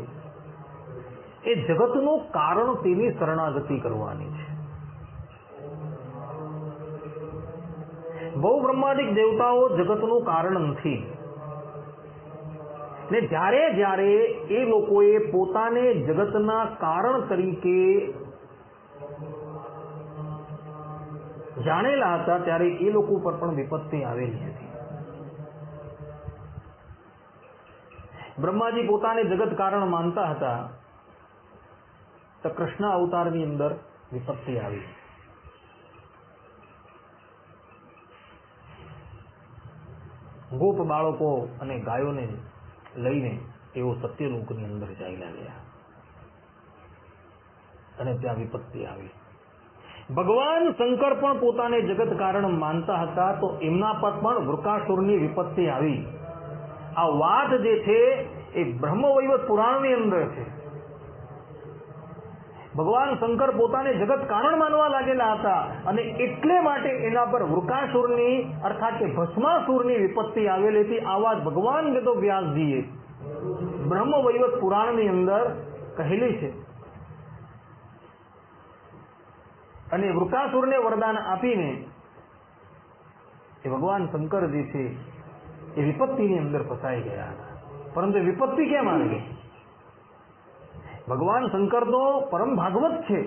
એ જગતનું કારણ તેની શરણાગતિ કરવાની છે. બહુ બ્રહ્માંડિક દેવતાઓ જગતનું કારણ નથી ને જ્યારે જ્યારે એ લોકોએ પોતાને જગતના કારણ તરીકે જાણેલા હતા ત્યારે એ લોકો પર પણ વિપત્તિ આવેલી હતી. બ્રહ્માજી પોતાને જગત કારણ માનતા હતા તો કૃષ્ણ અવતારની અંદર વિપત્તિ આવી. ગોપ બાળકો અને ગાયોને લઈને તેઓ સત્યલોકની અંદર ચાલ્યા ગયા અને ત્યાં વિપત્તિ આવી. ભગવાન શંકર પણ પોતાને જગત કારણ માનતા હતા તો એમના પર પણ વૃકાસુરની વિપત્તિ આવી. આ વાત જે છે એ બ્રહ્મવૈવત પુરાણની અંદર છે. ભગવાન શંકર પોતાને જગત કારણ માનવા લાગેલા હતા અને એટલે માટે એના પર વૃકાસુરની અર્થાત કે ભસ્માસુરની વિપત્તિ આવેલી હતી. આ વાત ભગવાન વેદવ્યાસજીએ બ્રહ્મવૈવત પુરાણની અંદર કહેલી છે. અને વૃકાસુરને વરદાન આપીને એ ભગવાન શંકર જે છે એ વિપત્તિની અંદર ફસાઈ ગયા હતા. પરંતુ વિપત્તિ કેમ આવી ગઈ? ભગવાન શંકર તો પરમ ભાગવત છે,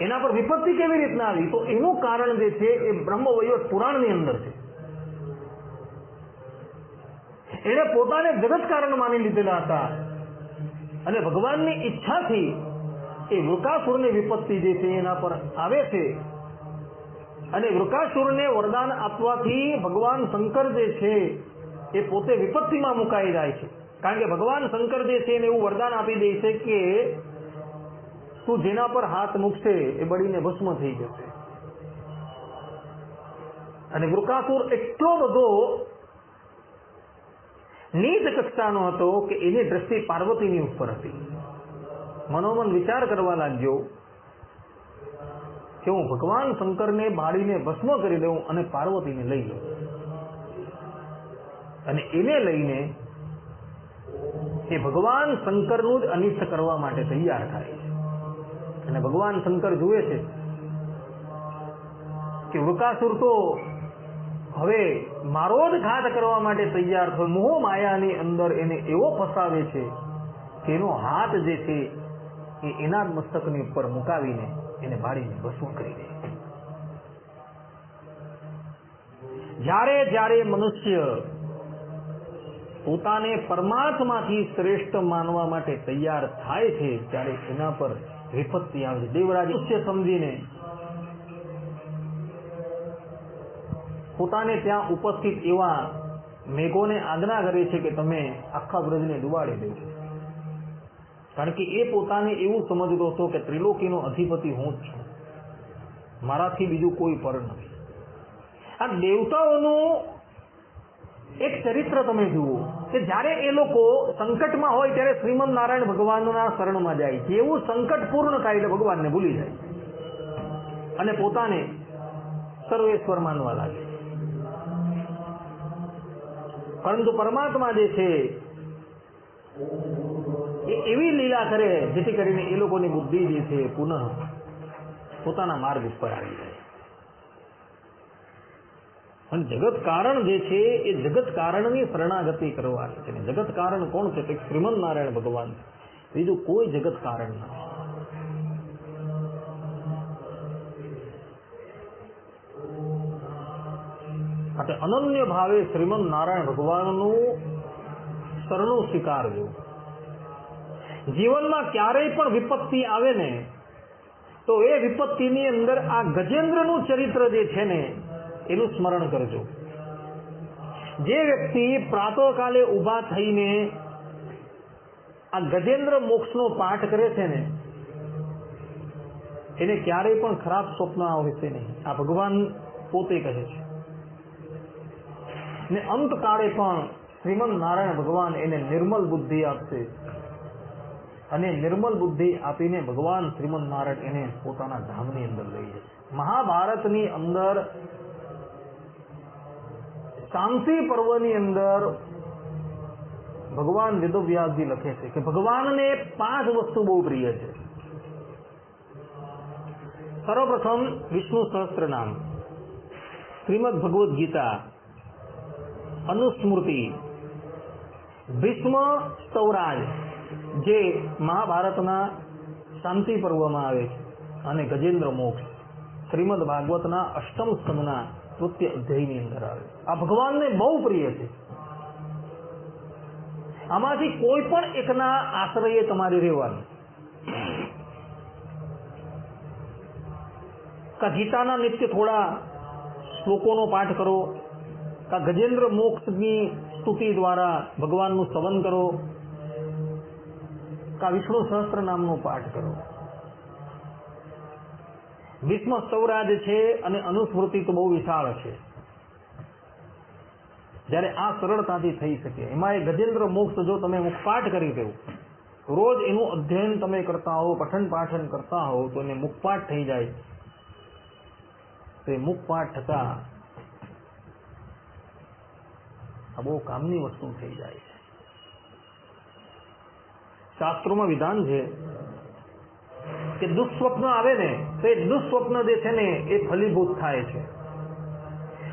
એના પર વિપત્તિ કેવી રીતના આવી? તો એનું કારણ જે છે એ બ્રહ્મવૈવત પુરાણની અંદર છે. એને પોતાને જગત કારણ માની લીધેલા હતા અને ભગવાનની ઈચ્છાથી એ વૃકાસુરની વિપત્તિ જે છે એના પર આવે છે અને વૃકાસુરને વરદાન આપવાથી ભગવાન શંકર જે છે એ પોતે વિપત્તિમાં મુકાઈ જાય છે. કારણ કે ભગવાન શંકર જે છે એને એવું વરદાન આપી દે છે કે તું જેના પર હાથ મૂકશે એ બળીને ભસ્મ થઈ જશે. અને વૃકાસુર એટલો બધો નીચ કક્ષાનો હતો કે એની દ્રષ્ટિ પાર્વતીની ઉપર હતી. મનોમન વિચાર કરવા લાગ્યો કે હું ભગવાન શંકરને બાળીને ભસ્મ કરી દઉં અને પાર્વતીને લઈ લઉં. અને એને લઈને એ ભગવાન શંકરનું જ અનિષ્ટ કરવા માટે તૈયાર થાય છે. અને ભગવાન શંકર જુએ છે કે વૃકાસુર તો હવે મારો જ ઘાત કરવા માટે તૈયાર થયો. મોહ માયાની અંદર એને એવો ફસાવે છે કે એનો હાથ જે છે એ એના જ મસ્તકની ઉપર મુકાવીને એને બાળીને ભસ્મ કરી દે. જ્યારે જ્યારે મનુષ્ય પોતાને પરમાત્માથી શ્રેષ્ઠ માનવા માટે તૈયાર થાય છે ત્યારે એના પર વિપત્તિ આવે છે. દેવરાજ મનુષ્ય સમજીને પોતાને ત્યાં ઉપસ્થિત એવા મેઘોને આજ્ઞા કરે છે કે તમે આખા વ્રજને ડુબાડી દેજો. કારણ કે એ પોતાને એવું સમજતો હતો કે ત્રિલોકીનો અધિપતિ હું જ છું, મારાથી બીજું કોઈ પર નથી. આ દેવતાઓનું એક ચરિત્ર તમે જુઓ કે જ્યારે એ લોકો સંકટમાં હોય ત્યારે શ્રીમદ નારાયણ ભગવાનના શરણમાં જાય છે. એવું સંકટ પૂર્ણ થાય એટલે ભગવાનને ભૂલી જાય અને પોતાને સર્વેશ્વર માનવા લાગે. પરંતુ પરમાત્મા જે છે એ એવી લીલા કરે જેથી કરીને એ લોકોની બુદ્ધિ જે છે પુનઃ પોતાના માર્ગ ઉપર આવી જાય. અને જગત કારણ જે છે એ જગત કારણની શરણાગતિ કરવાની છે. જગત કારણ કોણ છે? શ્રીમદ નારાયણ ભગવાન, બીજું કોઈ જગત કારણ નથી. અનન્ય ભાવે શ્રીમદ નારાયણ ભગવાનનું શરણું સ્વીકારજો. જીવનમાં ક્યારેય પણ વિપત્તિ આવે ને તો એ વિપત્તિની અંદર આ ગજેન્દ્રનું ચરિત્ર જે છે ને એનું સ્મરણ કરજો. જે વ્યક્તિ પ્રાતઃકાલે ઊભા થઈને આ ગજેન્દ્ર મોક્ષનો પાઠ કરે છે ને એને ક્યારેય પણ ખરાબ સ્વપ્ન આવશે નહીં. આ ભગવાન પોતે કહે છે. ને અંતકાળે પણ શ્રીમદ નારાયણ ભગવાન એને નિર્મલ બુદ્ધિ આપશે અને નિર્મલ બુદ્ધિ આપીને ભગવાન શ્રીમદ નારાયણ એને પોતાના ધામની અંદર લઈ જશે. મહાભારતની અંદર શાંતિ પર્વની અંદર ભગવાન વેદવ્યાસજી લખે છે કે ભગવાનને 5 વસ્તુ બહુ પ્રિય છે. સર્વપ્રથમ વિષ્ણુ સહસ્ત્ર નામ, શ્રીમદ ભગવદ ગીતા, અનુસ્મૃતિ, ભીષ્મ સ્તવરાજ જે મહાભારતના શાંતિ પર્વમાં આવે છે અને ગજેન્દ્ર મોક્ષ શ્રીમદ ભાગવતના અષ્ટમ સ્કંદના તૃતીય અધ્યાયની અંદર આવે. આ ભગવાનને બહુ પ્રિય છે. આમાંથી કોઈ પણ એકના આશ્રયે તમારે રહેવાનું. કા ગીતાના નિત્ય થોડા શ્લોકોનો પાઠ કરો, કા ગજેન્દ્ર મોક્ષની સ્તુતિ દ્વારા ભગવાનનું સ્તવન કરો, કા વિષ્ણુ સહસ્ત્ર નામનો પાઠ કરો. ભીષ્મ સ્તવરાજ છે અને અનુસ્મૃતિ તો બહુ વિશાળ છે. જ્યારે આ સરળતાથી થઈ શકે એમાં એ ગજેન્દ્ર મોક્ષ જો તમે મુખપાઠ કરી દો, રોજ એનું અધ્યયન તમે કરતા હો, પઠન પાઠન કરતા હો તો એને મુખપાઠ થઈ જાય. તો એ મુખપાઠ થતા આ બહુ કામની વસ્તુ થઈ જાય છે. શાસ્ત્રોમાં વિધાન છે કે દુઃસ્વપ્ન આવે ને તો એ દુઃસ્વપ્ન જે છે ને એ ફલીભૂત થાય છે.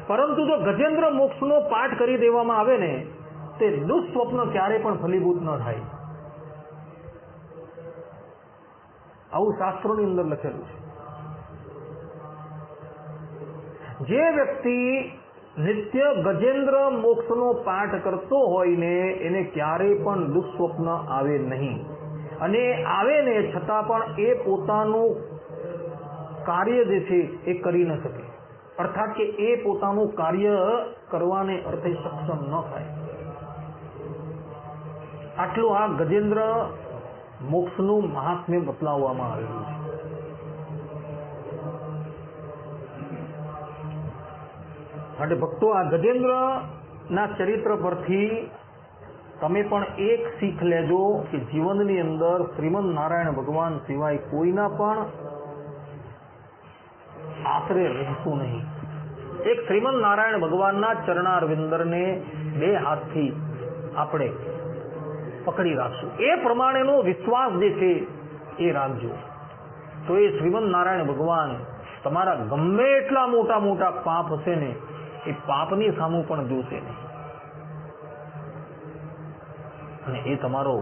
પરંતુ જો ગજેન્દ્ર મોક્ષનો પાઠ કરી દેવામાં આવે ને તે દુઃસ્વપ્ન ક્યારે પણ ફલીભૂત ન થાય. આવું શાસ્ત્રોની અંદર લખેલું છે. જે વ્યક્તિ નિત્ય ગજેન્દ્ર મોક્ષનો પાઠ કરતો હોય ને એને ક્યારેય પણ દુઃસ્વપ્ન આવે નહીં. અને આવે ને છતાં પણ એ પોતાનું કાર્ય જે છે એ કરી ન શકે, અર્થાત કે એ પોતાનું કાર્ય કરવાને અર્થે સક્ષમ ન થાય. આટલું આ ગજેન્દ્ર મોક્ષનું મહાત્મ્ય બતલાવવામાં આવેલું છે. માટે ભક્તો, આ ગજેન્દ્રના ચરિત્ર પરથી તમે પણ એક શીખ લેજો કે જીવનની અંદર શ્રીમદ નારાયણ ભગવાન સિવાય કોઈના પણ આશરે રહેશું નહીં. એક શ્રીમદ નારાયણ ભગવાનના ચરણારવિંદરને બે હાથથી આપણે પકડી રાખશું. એ પ્રમાણેનો વિશ્વાસ જે છે એ રાખજો, તો એ શ્રીમદ નારાયણ ભગવાન તમારા ગમે એટલા મોટા મોટા પાપ હશે ને એ પાપની સામું પણ જોશે નહીં, અને એ તમારો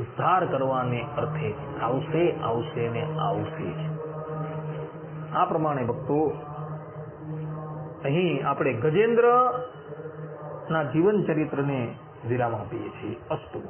ઉદ્ધાર કરવાને અર્થે આવશે ને આવશે. આ પ્રમાણે ભક્તો, અહીં આપણે ગજેન્દ્રના જીવન ચરિત્રને વિરામ આપીએ છીએ. અસ્તુ.